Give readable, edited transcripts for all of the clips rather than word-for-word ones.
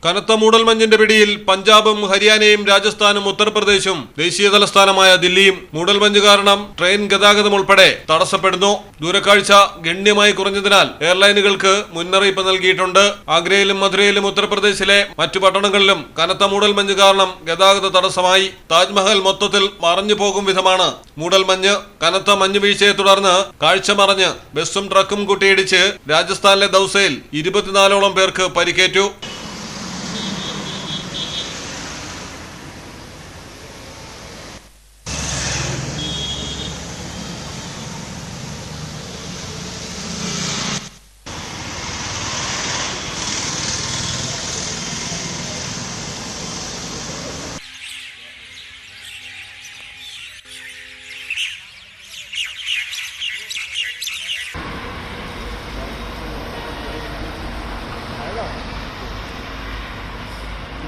കനത്ത മൂടൽമഞ്ഞിന്റെ പിടിയിൽ പഞ്ചാബും ഹരിയാനയും രാജസ്ഥാനും ഉത്തർപ്രദേശും ദേശീയ തലസ്ഥാനമായ ദില്ലിയും മൂടൽമഞ്ഞ് കാരണം ട്രെയിൻ ഗതാഗതം ഉൾപ്പെടെ തടസ്സപ്പെടുന്നു. ദൂരക്കാഴ്ച ഗണ്യമായി കുറഞ്ഞതിനാൽ എയർലൈനുകൾക്ക് മുന്നറിയിപ്പ് നൽകിയിട്ടുണ്ട്. ആഗ്രയിലും മധുരയിലും ഉത്തർപ്രദേശിലെ മറ്റു പട്ടണങ്ങളിലും കനത്ത മൂടൽമഞ്ഞ് കാരണം ഗതാഗത തടസ്സമായി. താജ്മഹൽ മൊത്തത്തിൽ മറഞ്ഞു പോകും വിധമാണ് മൂടൽമഞ്ഞ്. കനത്ത മഞ്ഞുവീഴ്ചയെ തുടർന്ന് കാഴ്ച മറഞ്ഞ് ബസ്സും ട്രക്കും കൂട്ടിയിടിച്ച് രാജസ്ഥാനിലെ ദൌസയിൽ 24ഓളം പേർക്ക് പരിക്കേറ്റു.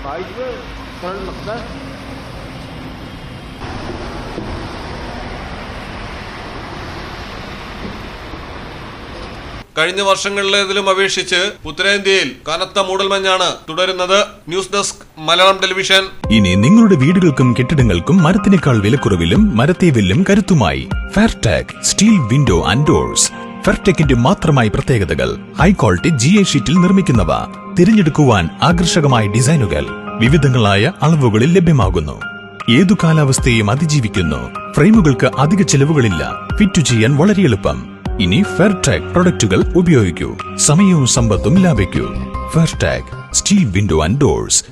बाइक में करंट लगता है। കഴിഞ്ഞ വർഷങ്ങളിലേതിലും അപേക്ഷിച്ച് ഉത്തരേന്ത്യയിൽ കനത്ത മൂടൽമഞ്ഞാണ് തുടരുന്നത്. News desk Malayalam television. ഇനി നിങ്ങളുടെ വീടുകൾക്കും കെട്ടിടങ്ങൾക്കും മരത്തിനേക്കാൾ വിലക്കുറവിലും മരത്തെ വെല്ലും കരുത്തുമായി ഫെയർടെക് സ്റ്റീൽ വിൻഡോ ആൻഡ് ഡോർസ്. ഫെയർടെക്കിന്റെ മാത്രമായി പ്രത്യേകതകൾ: ഹൈ ക്വാളിറ്റി GA ഷീറ്റിൽ നിർമ്മിക്കുന്നവ, തിരഞ്ഞെടുക്കുവാൻ ആകർഷകമായ ഡിസൈനുകൾ, വിവിധങ്ങളായ അളവുകളിൽ ലഭ്യമാകുന്നു. ഏതു കാലാവസ്ഥയും അതിജീവിക്കുന്നു. ഫ്രെയിമുകൾക്ക് അധിക ചെലവുകളില്ല. ഫിറ്റ് ചെയ്യാൻ വളരെ എളുപ്പം. ഇനി ഫെയർടെക് പ്രൊഡക്റ്റുകൾ ഉപയോഗിക്കൂ. സമയവും സമ്പത്തും ലാഭിക്കൂ. ഫെയർടെക് സ്റ്റീൽ വിൻഡോ ആൻഡ് ഡോർസ്.